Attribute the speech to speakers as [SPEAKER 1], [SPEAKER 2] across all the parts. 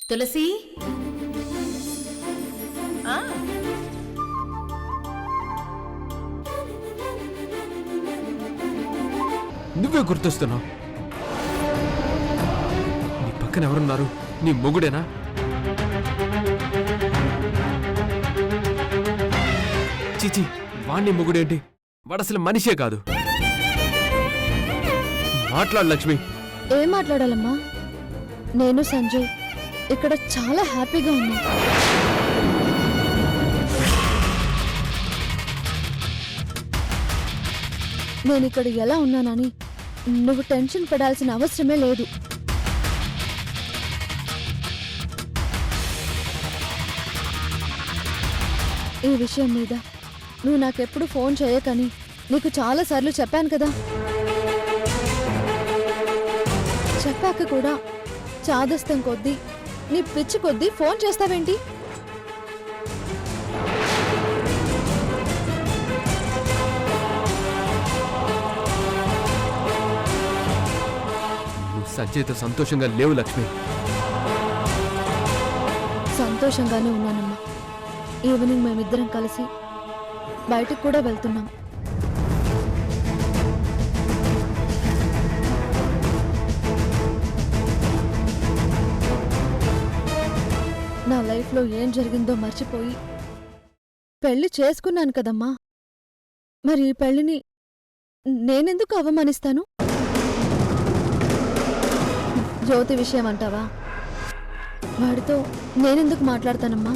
[SPEAKER 1] తులసి
[SPEAKER 2] నువ్వే గుర్తొస్తున్నావు. నీ పక్కన ఎవరున్నారు? నీ మొగుడేనా? చిచి, వాణ్ణి మొగుడేంటి? వాడసలు మనిషే కాదు. మాట్లాడు లక్ష్మి.
[SPEAKER 3] ఏం మాట్లాడాలమ్మా? నేను సంజయ్ ఇక్కడ చాలా హ్యాపీగా ఉన్నా. నేను ఇక్కడ ఎలా ఉన్నానని నువ్వు టెన్షన్ పడాల్సిన అవసరమే లేదు. ఈ విషయం మీద నువ్వు నాకెప్పుడు ఫోన్ చేయకని నీకు చాలాసార్లు చెప్పాను కదా. చెప్పాక కూడా చాదస్తం కొద్దీ నీ పిచ్చి కొద్దీ ఫోన్ చేస్తావేంటి?
[SPEAKER 2] నువ్వు సంజయ్తో సంతోషంగా లేవు లక్ష్మి.
[SPEAKER 3] సంతోషంగానే ఉన్నానమ్మా. ఈవినింగ్ మేమిద్దరం కలిసి బయటకు కూడా వెళ్తున్నాం. నా లైఫ్లో ఏం జరిగిందో మర్చిపోయి పెళ్లి చేసుకున్నాను కదమ్మా. మరి ఈ పెళ్లిని నేనెందుకు అవమానిస్తాను? జ్యోతి విషయం అంటావా? వాడితో నేనెందుకు మాట్లాడతానమ్మా?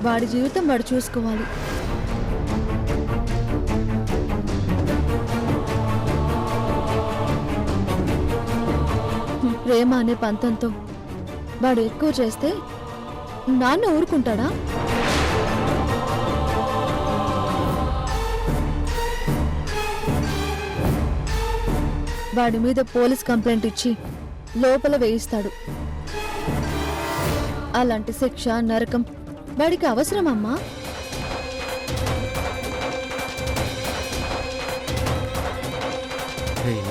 [SPEAKER 3] వాడి జీవితం వాడు చూసుకోవాలి. ప్రేమ అనే పంతంతో వాడు ఎక్కువ చేస్తే నాన్న ఊరుకుంటాడా? వాడి మీద పోలీస్ కంప్లైంట్ ఇచ్చి లోపల వేయిస్తాడు. అలాంటి శిక్ష, నరకం వాడికి అవసరమమ్మా?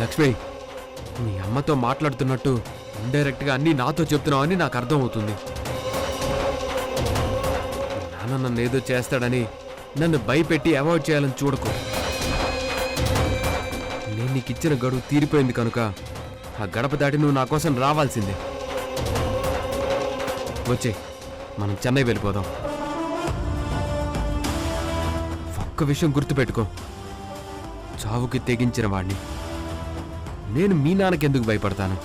[SPEAKER 2] లక్ష్మి, మీ అమ్మతో మాట్లాడుతున్నట్టు ఇండైరెక్ట్గా అన్నీ నాతో చెప్తున్నావని నాకు అర్థమవుతుంది. నాన్న నన్ను ఏదో చేస్తాడని నన్ను భయపెట్టి అవాయిడ్ చేయాలని చూడకు. నేను నీకు ఇచ్చిన గడువు తీరిపోయింది కనుక ఆ గడప దాటి నువ్వు నా కోసం రావాల్సిందే. వచ్చే మనం చెన్నై వెళ్ళిపోదాం. ఒక్క విషయం గుర్తుపెట్టుకో, చావుకి తెగించిన వాడిని నేను మీ నాన్నకెందుకు భయపడతాను?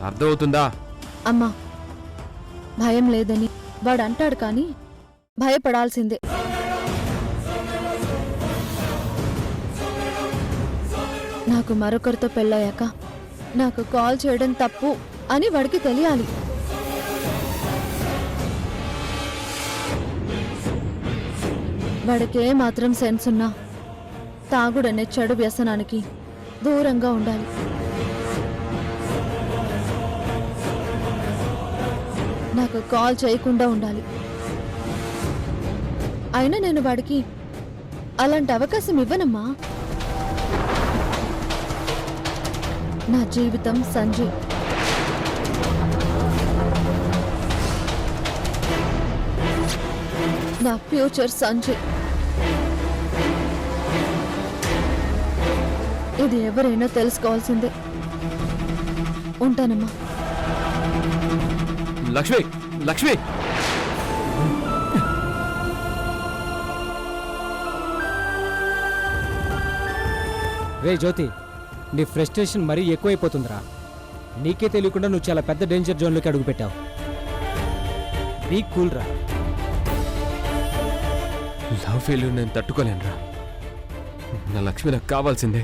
[SPEAKER 2] అర్థమవుతుందా?
[SPEAKER 3] అమ్మా, భయం లేదని వాడు అంటాడు కానీ భయపడాల్సిందే. నాకు మరొకరితో పెళ్ళయ్యాక నాకు కాల్ చేయడం తప్పు అని వాడికి తెలియాలి. వాడికి ఏమాత్రం సెన్స్ ఉన్నా తాగుడనే చెడు వ్యసనానికి దూరంగా ఉండాలి. నాకు కాల్ చేయకుండా ఉండాలి. అయినా నేను వాడికి అలాంటి అవకాశం ఇవ్వనమ్మా. నా జీవితం సంజయ్. నా ఫ్యూచర్ సంజయ్. ఇది ఎవరైనా తెలుసుకోవాల్సిందే. ఉంటానమ్మా.
[SPEAKER 2] లక్ష్మి, లక్ష్మి,
[SPEAKER 4] రే జ్యోతి, నీ ఫ్రస్ట్రేషన్ మరీ ఎక్కువైపోతుందిరా. నీకే తెలియకుండా నువ్వు చాలా పెద్ద డేంజర్ జోన్లోకి అడుగుపెట్టావు. బీ కూల్ రా.
[SPEAKER 2] లవ్ ఫెయిల్యూర్ నేను తట్టుకోలేనురా. నా లక్ష్మి నాకు కావాల్సిందే.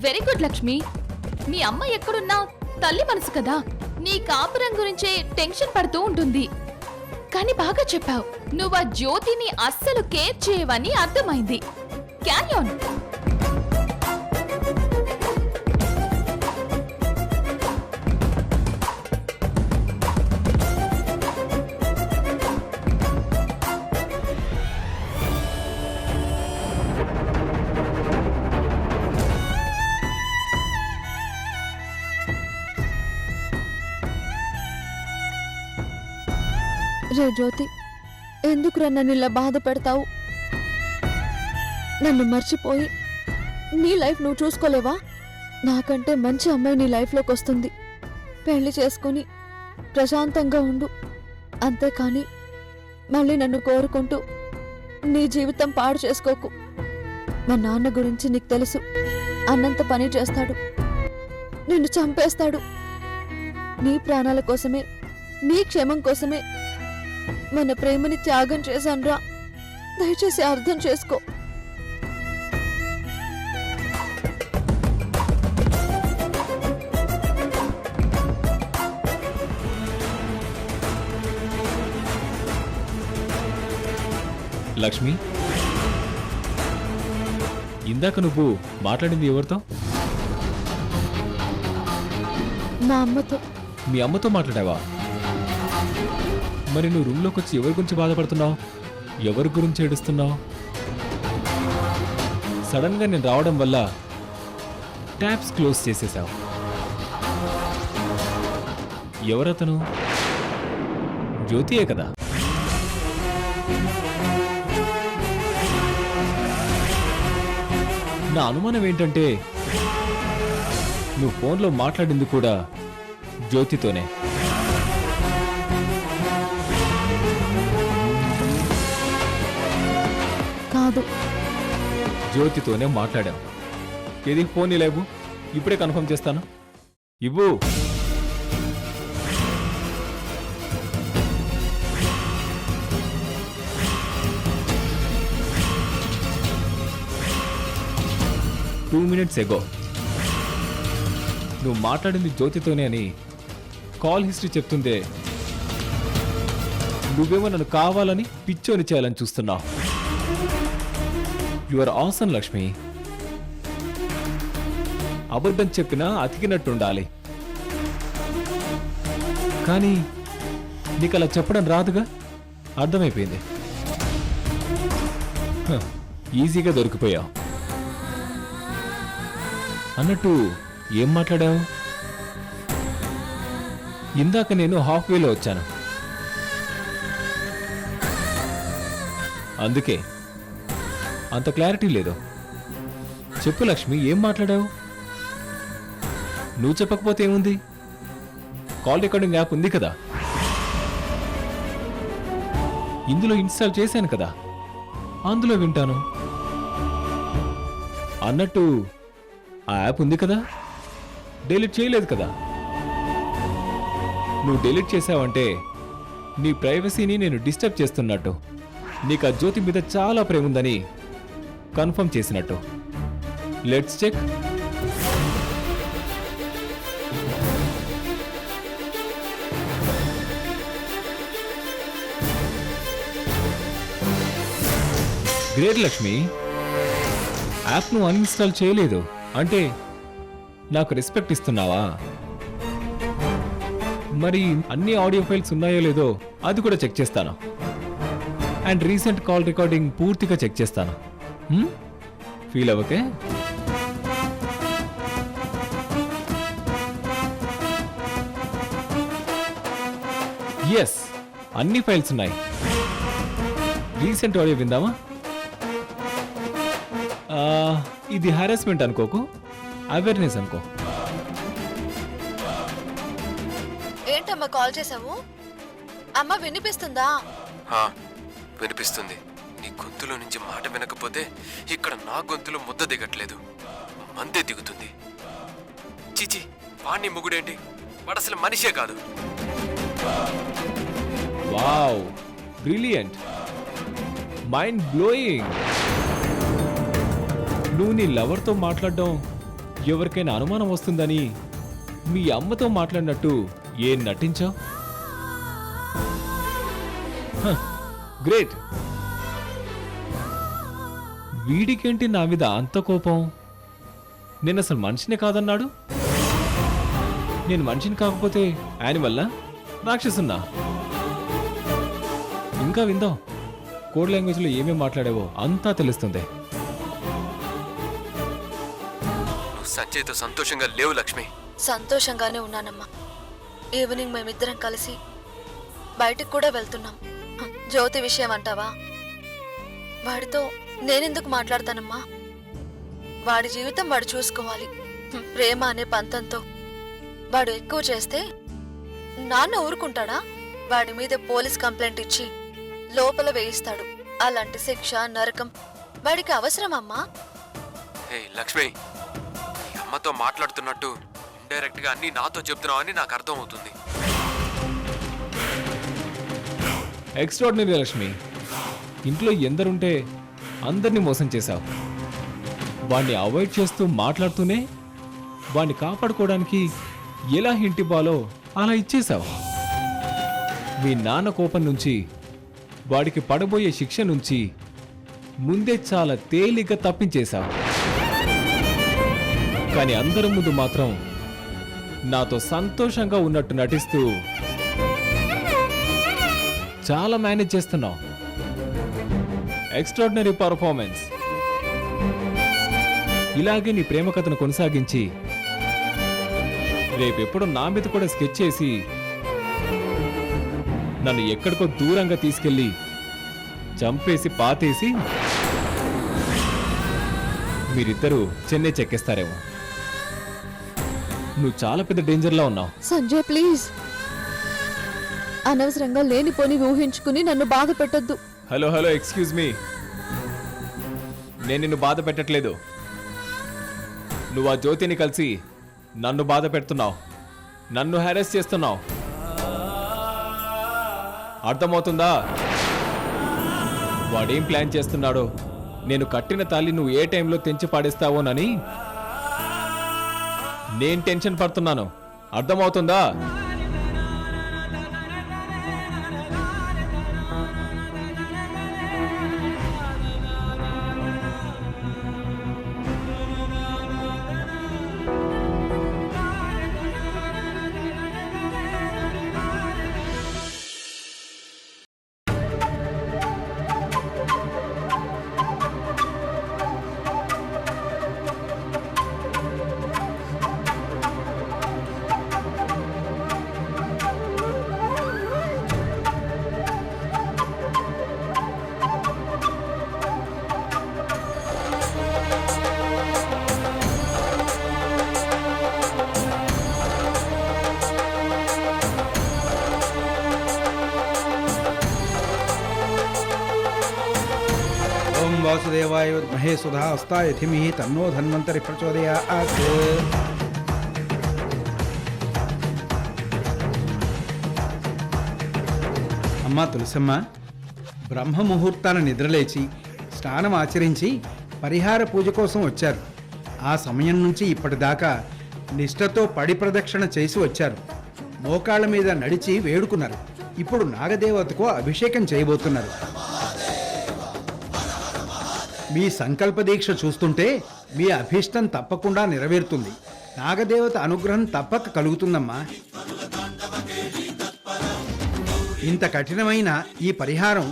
[SPEAKER 5] Very good Lakshmi. మీ అమ్మ ఎక్కడున్నా తల్లి మనసు కదా, నీ కాపురం గురించే టెన్షన్ పడుతూ ఉంటుంది. కానీ బాగా చెప్పావు. నువ్వు ఆ జ్యోతిని అస్సలు కేర్ చేయవని అర్థమైంది. Carry on.
[SPEAKER 3] రే జ్యోతి, ఎందుకురా నన్ను ఇలా బాధ పెడతావు? నన్ను మర్చిపోయి నీ లైఫ్ నువ్వు చూసుకోలేవా? నాకంటే మంచి అమ్మాయి నీ లైఫ్లోకి వస్తుంది. పెళ్లి చేసుకుని ప్రశాంతంగా ఉండు. అంతేకాని మళ్ళీ నన్ను కోరుకుంటూ నీ జీవితం పాడు చేసుకోకు. మా నాన్న గురించి నీకు తెలుసు, అన్నంత పని చేస్తాడు, నిన్ను చంపేస్తాడు. నీ ప్రాణాల కోసమే, నీ క్షేమం కోసమే మన ప్రేమని త్యాగం చేశానురా. దయచేసి అర్థం చేసుకో.
[SPEAKER 1] లక్ష్మి, ఇందాక నువ్వు మాట్లాడింది ఎవరితో?
[SPEAKER 3] మా అమ్మతో.
[SPEAKER 1] మీ అమ్మతో మాట్లాడావా? మరి నువ్వు రూమ్లోకి వచ్చి ఎవరి గురించి బాధపడుతున్నావు? ఎవరి గురించి ఏడుస్తున్నావు? సడన్గా నేను రావడం వల్ల ట్యాప్స్ క్లోజ్ చేసేసావు. ఎవరతను? జ్యోతియే కదా? నా అనుమానం ఏంటంటే నువ్వు ఫోన్లో మాట్లాడింది కూడా జ్యోతితోనే.
[SPEAKER 3] కాదు,
[SPEAKER 1] జ్యోతితోనే మాట్లాడాం. ఏది ఫోన్ లేవు? ఇప్పుడే కన్ఫర్మ్ చేస్తాను. ఇవ్వు. టూ మినిట్స్ ఎగో నువ్వు మాట్లాడింది జ్యోతితోనే అని కాల్ హిస్టరీ చెప్తుందే. నువ్వేమో నన్ను కావాలని పిచ్చోని చేయాలని చూస్తున్నావు. You are awesome Lakshmi. అబద్ధం చెప్పినా అతికినట్టుండాలి, కానీ నీకు అలా చెప్పడం రాదుగా. అర్థమైపోయింది. ఈజీగా దొరికిపోయావు. అన్నట్టు ఏం మాట్లాడావు? ఇందాక నేను హాఫ్ వేలో వచ్చాను, అందుకే అంత క్లారిటీ లేదు. చెప్పు లక్ష్మి, ఏం మాట్లాడావు? నువ్వు చెప్పకపోతే ఏముంది? కాల్ రికార్డింగ్ యాప్ ఉంది కదా, ఇందులో ఇన్స్టాల్ చేశాను కదా, అందులో వింటాను. అన్నట్టు ఆ యాప్ ఉంది కదా, డిలీట్ చేయలేదు కదా? నువ్వు డిలీట్ చేసావంటే నీ ప్రైవసీని నేను డిస్టర్బ్ చేస్తున్నట్టు, నీకు ఆ జ్యోతి మీద చాలా ప్రేమ ఉందని కన్ఫర్మ్ చేసినట్టు. Let's check. Great Lakshmi, app నువ్వు అన్ఇన్స్టాల్ చేయలేదు అంటే నాకు రెస్పెక్ట్ ఇస్తున్నావా? మరి అన్ని ఆడియో ఫైల్స్ ఉన్నాయో లేదో అది కూడా చెక్ చేస్తాను. అండ్ రీసెంట్ కాల్ రికార్డింగ్ పూర్తిగా చెక్ చేస్తాను. ఫీల్ అవ్వకే. ఎస్, అన్ని ఫైల్స్ ఉన్నాయి. రీసెంట్ ఆడియో విందామా? ఇది హారాస్మెంట్ అనుకోకు, అవేర్నెస్ అనుకో.
[SPEAKER 3] ఏంటమ్మా కాల్ చేసావు? అమ్మ వినిపిస్తుందా?
[SPEAKER 2] వినిపిస్తుంది. నీ గొంతులో నుంచి మాట వినకపోతే ఇక్కడ నా గొంతులో ముద్ద దిగట్లేదు, మందే దిగుతుంది. చిచి, వాణ్ణి మొగుడేంటి? వాడు అసలు మనిషే కాదు.
[SPEAKER 1] Wow, brilliant, mind blowing. నువ్వు నీ లవర్తో మాట్లాడడం ఎవరికైనా అనుమానం వస్తుందని మీ అమ్మతో మాట్లాడినట్టు ఏం నటించావు? గ్రేట్. వీడికేంటి నా మీద అంత కోపం? నేను అసలు మనిషిని కాదన్నాడు. నేను మనిషిని కాకపోతే యానిమల్లా, రాక్షసున్నా? ఇంకా విందాం. కోడ్ లాంగ్వేజ్లో ఏమేమి మాట్లాడావో అంతా తెలుస్తుంది.
[SPEAKER 2] సంజయ్తో సంతోషంగా లేవు లక్ష్మి.
[SPEAKER 3] సంతోషంగానే ఉన్నానమ్మా. ఈవినింగ్ మేమిద్దరం కలిసి బయటికి కూడా వెళ్తున్నాం. జ్యోతి విషయం అంటావా? వాడితో నేనెందుకు మాట్లాడతానమ్మా? వాడి జీవితం వాడు చూసుకోవాలి. ప్రేమ అనే పంతంతో వాడు ఎక్కువ చేస్తే నాన్న ఊరుకుంటాడా? వాడి మీద పోలీస్ కంప్లైంట్ ఇచ్చి లోపల వేయిస్తాడు. అలాంటి శిక్ష, నరకం వాడికి అవసరమమ్మా?
[SPEAKER 2] హే లక్ష్మి, నీ అమ్మతో మాట్లాడుతున్నట్టు ఇండైరెక్ట్ గా అన్ని నాతో చెప్తున్నావు అని నాకు అర్థం అవుతుంది.
[SPEAKER 1] ఎక్స్ట్రాడినరీ లక్ష్మి, ఇంట్లో ఎందరుంటే అందరినీ మోసం చేశావు. వాణ్ణి అవాయిడ్ చేస్తూ మాట్లాడుతూనే వాణ్ణి కాపాడుకోవడానికి ఎలా హింట్ ఇవ్వాలో అలా ఇచ్చేశావు. మీ నాన్న కోపం నుంచి, వాడికి పడబోయే శిక్ష నుంచి ముందే చాలా తేలిగ్గా తప్పించేశావు. కానీ అందరి ముందు మాత్రం నాతో సంతోషంగా ఉన్నట్టు నటిస్తూ చాలా మేనేజ్ చేస్తున్నావు. Extraordinary performance. ఇలాగే నీ ప్రేమ కథను కొనసాగించి రేపెప్పుడు నా మీద కూడా స్కెచ్ చేసి నన్ను ఎక్కడికో దూరంగా తీసుకెళ్ళి చంపేసి పాతేసి మీరిద్దరూ చెన్నై చెక్కేస్తారేమో. నువ్వు చాలా పెద్ద డేంజర్లో ఉన్నావు.
[SPEAKER 3] సంజయ్ ప్లీజ్, అనవసరంగా లేనిపోని ఊహించుకుని నన్ను బాధ పెట్టొద్దు.
[SPEAKER 1] Hello hello, excuse me. నేను నిన్ను బాధ పెట్టట్లేదు. నువ్వు ఆ జ్యోతిని కలిసి నన్ను బాధ పెడుతున్నావు, నన్ను హ్యారెస్ చేస్తున్నావు. అర్థమవుతుందా? వాడేం ప్లాన్ చేస్తున్నాడో, నేను కట్టిన తాళి నువ్వు ఏ టైంలో తెంచి పాడేస్తావోనని నేను టెన్షన్ పడుతున్నాను. అర్థమవుతుందా?
[SPEAKER 6] ఓం వాసుదేవాయ విద్మహే సుధా హస్తాయ ధిమహి తన్నో ధన్వంతరి ప్రచోదయాత్. అమ్మా తులసమ్మ, బ్రహ్మ ముహూర్తాన నిద్రలేచి స్నానం ఆచరించి పరిహార పూజ కోసం వచ్చారు. ఆ సమయం నుంచి ఇప్పటిదాకా నిష్ఠతో పడి ప్రదక్షిణ చేసి వచ్చారు. మోకాళ్ళ మీద నడిచి వేడుకున్నారు. ఇప్పుడు నాగదేవతకు అభిషేకం చేయబోతున్నారు. మీ సంకల్ప దీక్ష చూస్తుంటే మీ అభీష్టం తప్పకుండా నెరవేరుతుంది. నాగదేవత అనుగ్రహం తప్పక కలుగుతుందమ్మా. ఇంత కఠినమైన ఈ పరిహారం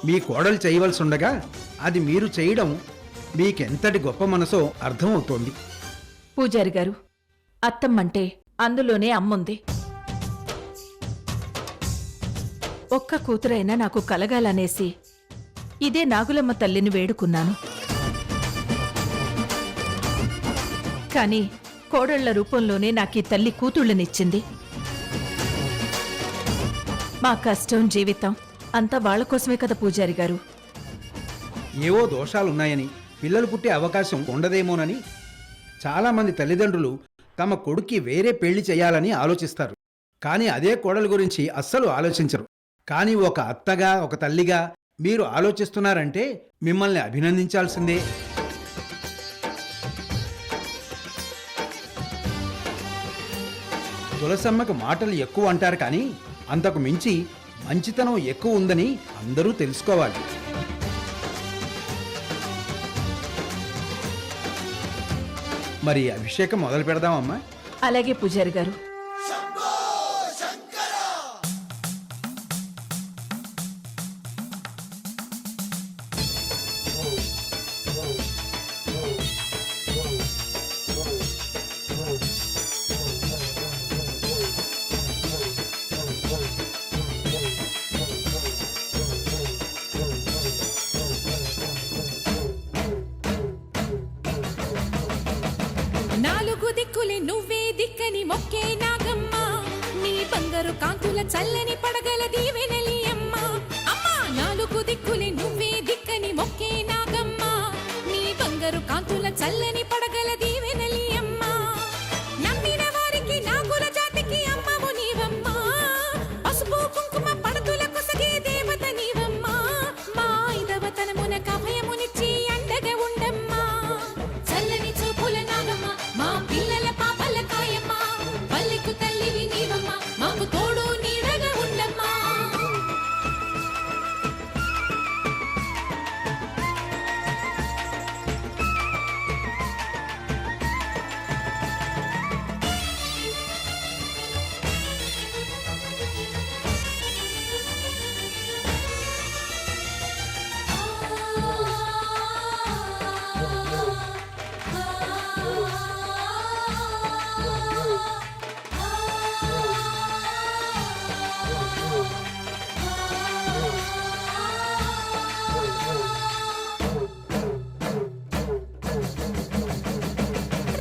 [SPEAKER 6] మీ కోడలు చేయవలసి ఉండగా అది మీరు చేయడం మీకెంతటి గొప్ప మనసో అర్థమవుతోంది.
[SPEAKER 7] పూజారి గారు, అత్తమ్మంటే అందులోనే అమ్ముంది. ఒక్క కూతురైనా నాకు కలగాలనేసి ఇదే నాగులమ్మ తల్లిని వేడుకున్నాను. కాని కోడళ్ల రూపంలోనే నాకీ తల్లి కూతుళ్ళనిచ్చింది. మా కష్టం, జీవితం అంతా వాళ్ల కోసమే కదా పూజారి గారు.
[SPEAKER 6] ఏవో దోషాలున్నాయని, పిల్లలు పుట్టే అవకాశం ఉండదేమోనని చాలామంది తల్లిదండ్రులు తమ కొడుక్కి వేరే పెళ్లి చేయాలని ఆలోచిస్తారు. కానీ అదే కోడల గురించి అస్సలు ఆలోచించరు. కానీ ఒక అత్తగా, ఒక తల్లిగా మీరు ఆలోచిస్తున్నారంటే మిమ్మల్ని అభినందించాల్సిందే. తులసమ్మకు మాటలు ఎక్కువ అంటారు, కానీ అంతకు మించి మంచితనం ఎక్కువ ఉందని అందరూ తెలుసుకోవాలి. మరి అభిషేకం మొదలు పెడదామమ్మా.
[SPEAKER 7] అలాగే పూజారి గారు.
[SPEAKER 8] నాలుగు దిక్కులే నువ్వే దిక్కని మొక్కే నాగమ్మ నీ బంగారు కాంతుల చల్లని పడగల దీవెనలి అమ్మ అమ్మా నాలుగు దిక్కులే నువ్వే దిక్కని మొక్కే నాగమ్మ నీ బంగారు కాంతుల చల్లని పడగల దీవెనలి అమ్మ నమ్మిన వారికి నాగుల జాతికి అమ్మవు నీవమ్మ పసుపు కుంకుమ పడతుల కొసగే దేవత నీవమ్మ మా ఐదవతనమున కభయమునిచ్చి అండగా ఉండమ్మా చల్లని చూపుల నాగమ్మ మా పిల్లల పాపల కాయమ్మ పల్లెకు తల్లివి నీవమ్మ మాకు తోడు నీడగా ఉండమ్మా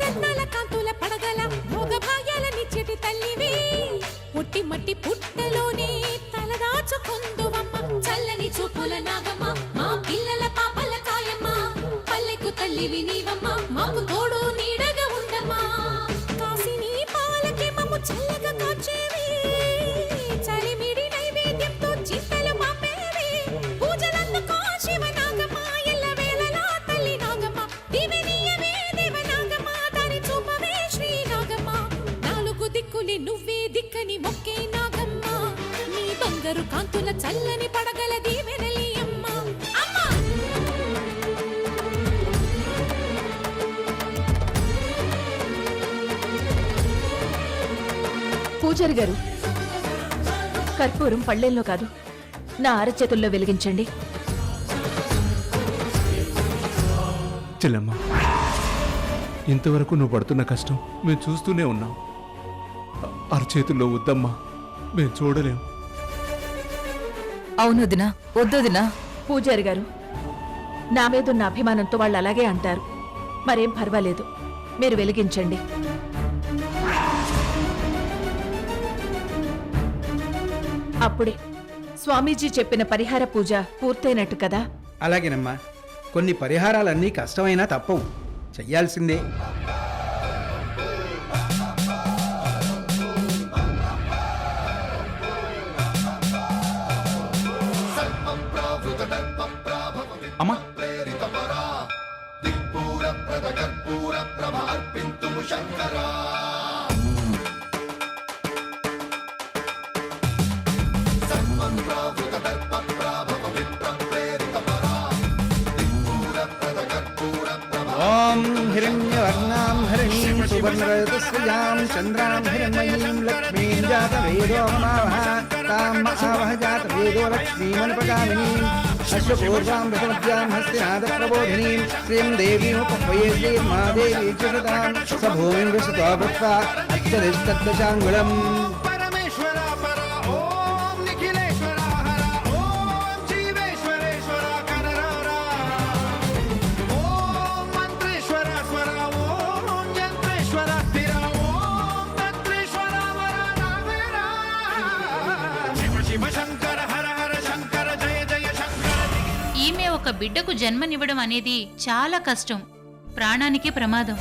[SPEAKER 8] రత్నాల కాంతుల పడగల భోగ భాగ్యాలనిచ్చేటి తల్లివి పుట్టి మట్టి పుట్టలోనే తలదాచుకుందువమ్మ చల్లని చూపుల నాగమ్మ మా పిల్లల పాపల కాయమ్మ పల్లెకు తల్లివి నీవమ్మ మాకు తోడు నీడగా ఉండమ్మా కాసిని పాలకి మమ్ము చల్లగా కాచేవి చలిమిడి నైవేద్యంతో చింతలు మాపేవి పూజలందుకో శివ నాగమ్మ ఎల్ల వేళలా తల్లి నాగమ్మ దివెనీయవే దేవ నాగమ్మ దారి చూపవే శ్రీ నాగమ్మ నాలుగు దిక్కులే నువ్వే దిక్కని మొక్కే నాగమ్మ నీ బంగారు కాంతుల చల్లని పడగల దీవెనలి అమ్మ అమ్మా
[SPEAKER 7] పూజారి గారు కర్పూరం పళ్ళెల్లో కాదు నా అరచేతుల్లో వెలిగించండి.
[SPEAKER 9] చెల్లెమ్మ, ఇంతవరకు నువ్వు పడుతున్న కష్టం మేము చూస్తూనే ఉన్నాం. అరచేతుల్లో వద్దమ్మా, మేము చూడలేం.
[SPEAKER 7] అవునొదినా వద్దొదినా. పూజారి గారు, నా మీదున్న అభిమానంతో వాళ్ళు అలాగే అంటారు. మరేం పర్వాలేదు, మీరు వెలిగించండి. అప్పుడే స్వామీజీ చెప్పిన పరిహార పూజ పూర్తయినట్టు కదా.
[SPEAKER 6] అలాగేనమ్మా, కొన్ని పరిహారాలన్నీ కష్టమైనా తప్పవు, చెయ్యాల్సిందే.
[SPEAKER 9] అమ్మా,
[SPEAKER 6] ఓం హిరణ్యవర్ణాం హరిణీం సువర్ణరజతస్రజాం చంద్రాం హిరణ్మయీం లక్ష్మీం జాతవేదో మావహ తాం మహావహ జాతవేదో లక్ష్మీమనుపగామినీం అశ్వపూర్వాం రథమధ్యాం హస్తినాదప్రబోధినీం శ్రీం దేవీముపహ్వయే శ్రీర్మాదేవీ చుషతాం స భూమిం వృషతో భృత్వా అత్యధిష్టద్దశాంగుళం.
[SPEAKER 10] ఈమె ఒక బిడ్డకు జన్మనివ్వడం అనేది చాలా కష్టం, ప్రాణానికే ప్రమాదం.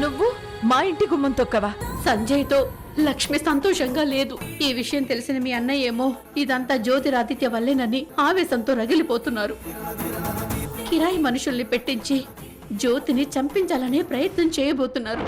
[SPEAKER 7] నువ్వు మా ఇంటి గుమ్మం తొక్కవా? సంజయ్తో
[SPEAKER 11] లక్ష్మి సంతోషంగా లేదు. ఈ విషయం తెలిసిన మీ అన్నయ్య ఏమో ఇదంతా జ్యోతిరాదిత్య వల్లేనని ఆవేశంతో రగిలిపోతున్నారు. కిరాయి మనుషుల్ని పెట్టించి జ్యోతిని చంపించాలనే ప్రయత్నం చేయబోతున్నారు.